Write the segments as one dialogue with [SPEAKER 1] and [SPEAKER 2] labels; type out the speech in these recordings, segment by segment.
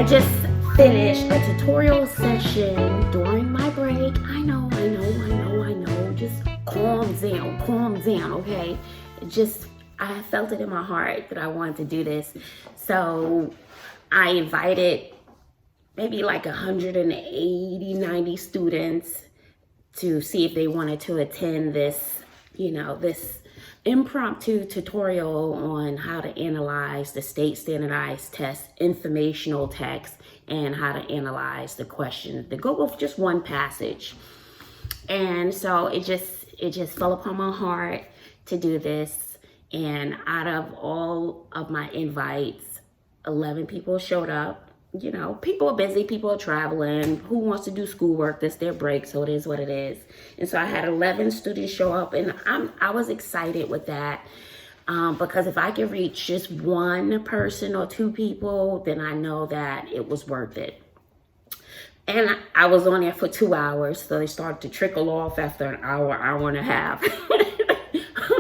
[SPEAKER 1] I just finished a tutorial session during my break. I know. Just calm down, okay? I felt it in my heart that I wanted to do this. So I invited maybe like 180, 90 students to see if they wanted to attend this impromptu tutorial on how to analyze the state standardized test, informational text, and how to analyze the questions that go with just one passage. And so it just fell upon my heart to do this. And out of all of my invites, 11 people showed up. You know, people are busy, people are traveling. Who wants to do schoolwork? That's their break, so it is what it is. And so I had 11 students show up, and I was excited with that because if I could reach just one person or two people, then I know that it was worth it. And I was on there for 2 hours, so they started to trickle off after an hour, hour and a half.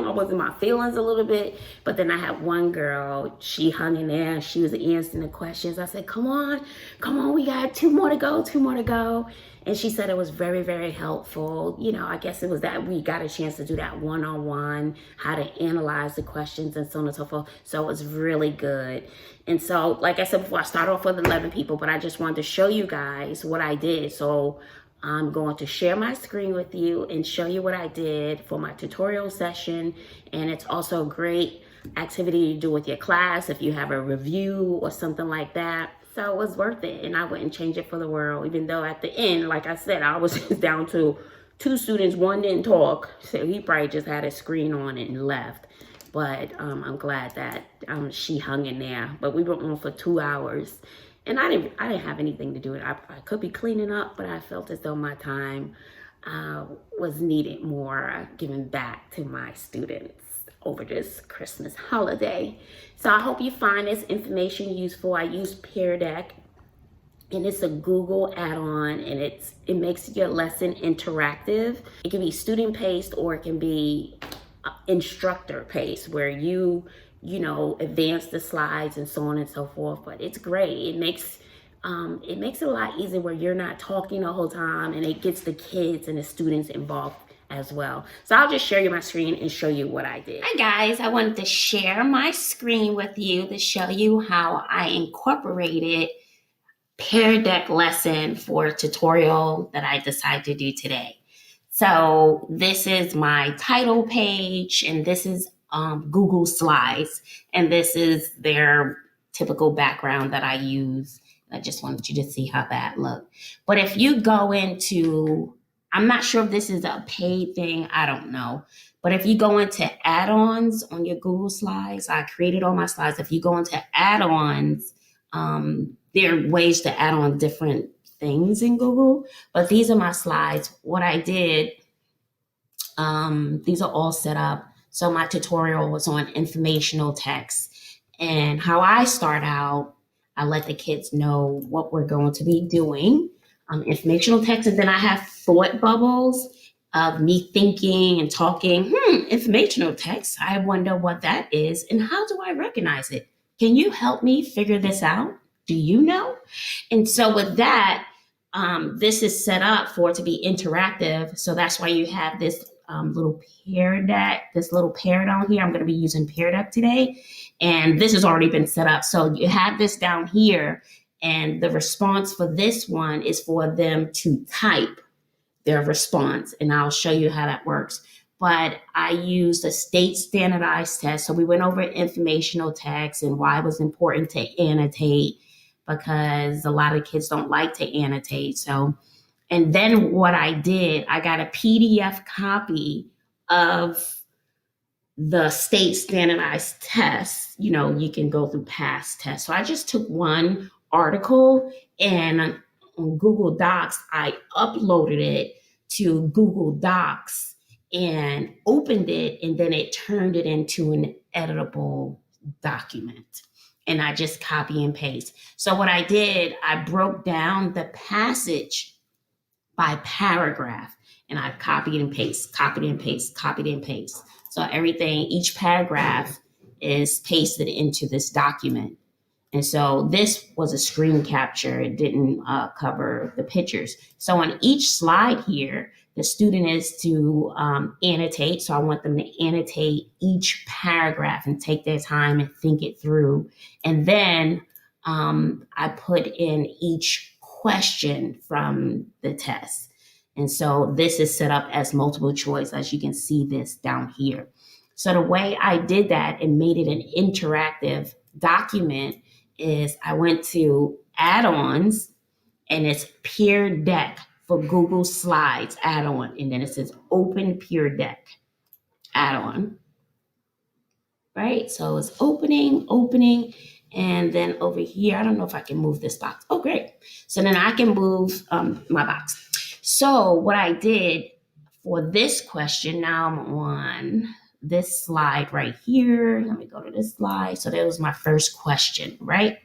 [SPEAKER 1] I was in my feelings a little bit, but then I had one girl, she hung in there, she was answering the questions. I said, come on, we got two more to go. And she said it was very, very helpful. You know, I guess it was that we got a chance to do that one-on-one, how to analyze the questions and so on and so forth. So it was really good. And so, like I said before, I started off with 11 people, but I just wanted to show you guys what I did. So I'm going to share my screen with you and show you what I did for my tutorial session. And it's also a great activity to do with your class if you have a review or something like that. So it was worth it, and I wouldn't change it for the world, even though at the end, like I said, I was just down to 2 students. One didn't talk, so he probably just had a screen on it and left. But I'm glad that she hung in there. But we were on for 2 hours. And I didn't have anything to do with it. I could be cleaning up, but I felt as though my time was needed more giving back to my students over this Christmas holiday. So I hope you find this information useful. I use Pear Deck, and it's a Google add-on, and it makes your lesson interactive. It can be student-paced or it can be instructor-paced, where you advance the slides and so on and so forth. But it's great. It makes it a lot easier where you're not talking the whole time, and it gets the kids and the students involved as well. So I'll just share you my screen and show you what I did. Hi guys, I wanted to share my screen with you to show you how I incorporated Pear Deck lesson for a tutorial that I decided to do today. So this is my title page, and this is Google Slides, and this is their typical background that I use. I just wanted you to see how that looked. But if you go into, I'm not sure if this is a paid thing, I don't know. But if you go into add-ons on your Google Slides, I created all my slides. If you go into add-ons, there are ways to add on different things in Google. But these are my slides. What I did, these are all set up. So my tutorial was on informational text. And how I start out, I let the kids know what we're going to be doing. Informational text, and then I have thought bubbles of me thinking and talking. Informational text, I wonder what that is and how do I recognize it? Can you help me figure this out? Do you know? And so with that, this is set up for it to be interactive. So that's why you have this little Pear Deck, this little pear down here. I'm going to be using Pear Deck today. And this has already been set up. So you have this down here. And the response for this one is for them to type their response. And I'll show you how that works. But I used a state standardized test. So we went over informational text and why it was important to annotate, because a lot of kids don't like to annotate. So, and then what I did, I got a PDF copy of the state standardized tests. You know, you can go through past tests. So I just took one article, and on Google Docs, I uploaded it to Google Docs and opened it, and then it turned it into an editable document. And I just copy and paste. So what I did, I broke down the passage by paragraph, and I copied and paste, copied and paste, copied and paste. So everything, each paragraph is pasted into this document. And so this was a screen capture. It didn't cover the pictures. So on each slide here, the student is to annotate. So I want them to annotate each paragraph and take their time and think it through. And then I put in each question from the test. And so this is set up as multiple choice, as you can see this down here. So the way I did that and made it an interactive document is I went to add-ons, and it's Pear Deck for Google Slides add-on. And then it says open Pear Deck add-on. Right? So it's opening. And then over here, I don't know if I can move this box. Oh, great. So then I can move my box. So what I did for this question, now I'm on this slide right here. Let me go to this slide. So that was my first question, right?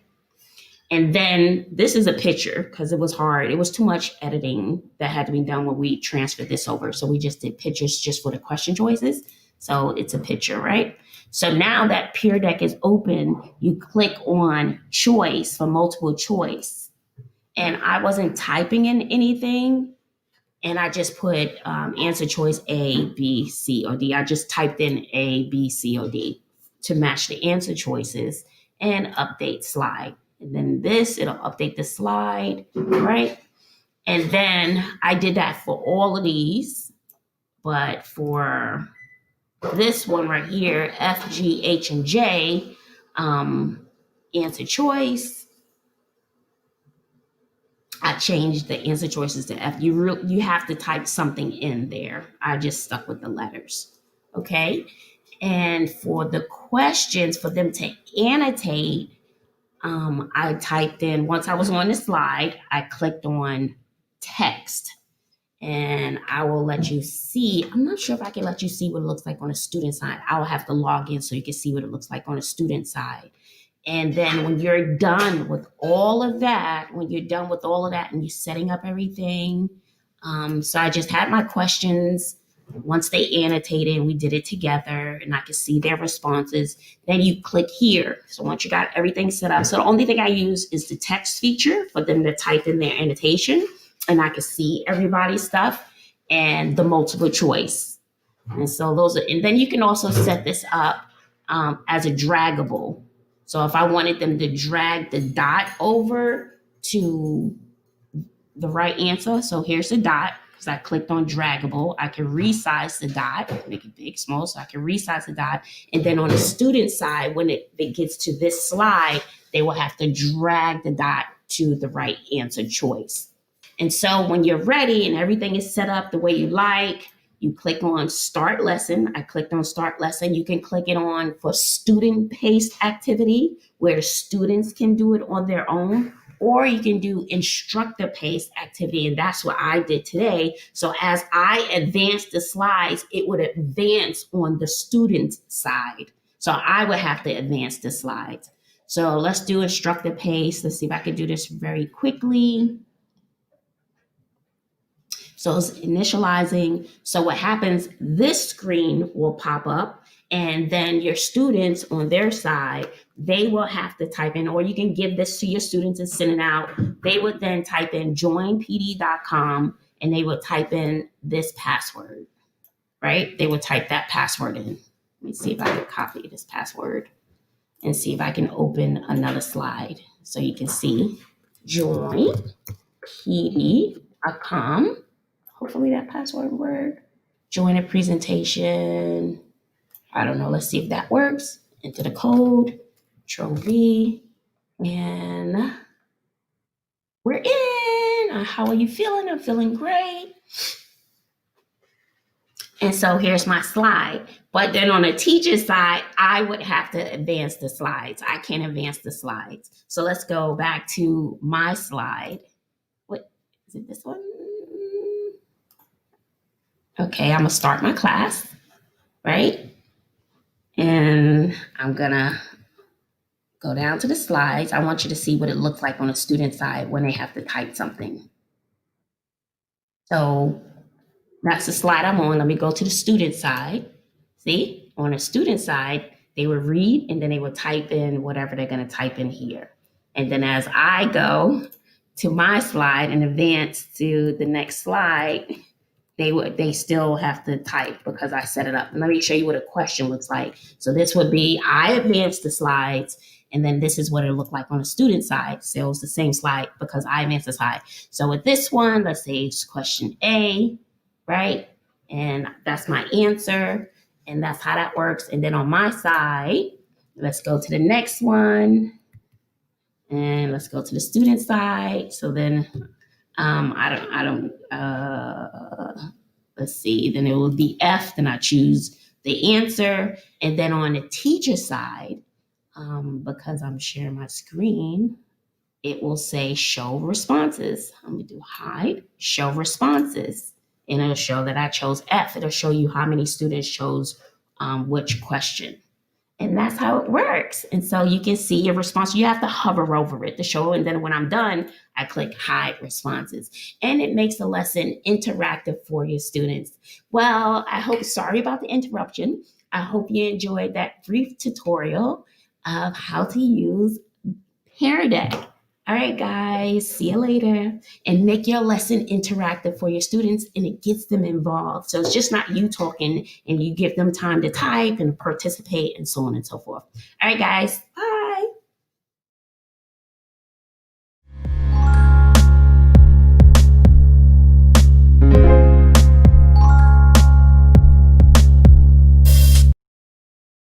[SPEAKER 1] And then this is a picture because it was hard. It was too much editing that had to be done when we transferred this over. So we just did pictures just for the question choices. So it's a picture, right? So now that Pear Deck is open, you click on choice for multiple choice. And I wasn't typing in anything. And I just put answer choice A, B, C, or D. I just typed in A, B, C, or D to match the answer choices and update slide. And then this, it'll update the slide, right? And then I did that for all of these, but for this one right here, F, G, H, and J, answer choice, I changed the answer choices to F. You have to type something in there. I just stuck with the letters, okay? And for the questions, for them to annotate, I typed in, once I was on the slide, I clicked on text. And I will let you see. I'm not sure if I can let you see what it looks like on a student side. I will have to log in so you can see what it looks like on a student side. And then when you're done with all of that, and you're setting up everything, so I just had my questions. Once they annotated, we did it together, and I could see their responses. Then you click here. So once you got everything set up, so the only thing I use is the text feature for them to type in their annotation, and I could see everybody's stuff, and the multiple choice. And so and then you can also set this up as a draggable. So if I wanted them to drag the dot over to the right answer, so here's the dot, because I clicked on draggable, I can resize the dot, make it big, small, so I can resize the dot. And then on the student side, when it gets to this slide, they will have to drag the dot to the right answer choice. And so when you're ready and everything is set up the way you like, you click on Start Lesson. I clicked on Start Lesson. You can click it on for student-paced activity, where students can do it on their own, or you can do instructor-paced activity, and that's what I did today. So as I advanced the slides, it would advance on the student's side. So I would have to advance the slides. So let's do instructor-paced. Let's see if I can do this very quickly. So it's initializing. So what happens, this screen will pop up, and then your students on their side, they will have to type in, or you can give this to your students and send it out. They would then type in joinpd.com, and they would type in this password, right? They would type that password in. Let me see if I can copy this password and see if I can open another slide so you can see joinpd.com. Hopefully that password worked. Join a presentation. I don't know. Let's see if that works. Enter the code, Control V, and we're in. How are you feeling? I'm feeling great. And so here's my slide. But then on the teacher's side, I would have to advance the slides. I can't advance the slides. So let's go back to my slide. What is it? This one? Okay, I'm gonna start my class, right? And I'm gonna go down to the slides. I want you to see what it looks like on the student side when they have to type something. So that's the slide I'm on. Let me go to the student side. See, on the student side, they would read and then they would type in whatever they're gonna type in here. And then as I go to my slide and advance to the next slide, they still have to type because I set it up. And let me show you what a question looks like. So this would be, I advance the slides, and then this is what it looked like on the student side. So it's the same slide because I advanced the slide. So with this one, let's say it's question A, right? And that's my answer. And that's how that works. And then on my side, let's go to the next one. And let's go to the student side. So then let's see, then it will be F, then I choose the answer. And then on the teacher side, because I'm sharing my screen, it will say show responses. I'm gonna do hide, show responses. And it'll show that I chose F. It'll show you how many students chose which question. And that's how it works. And so you can see your response. You have to hover over it to show. And then when I'm done, I click hide responses. And it makes the lesson interactive for your students. Well, sorry about the interruption. I hope you enjoyed that brief tutorial of how to use Pear Deck. All right, guys, see you later. And make your lesson interactive for your students, and it gets them involved. So it's just not you talking, and you give them time to type and participate and so on and so forth. All right, guys, bye.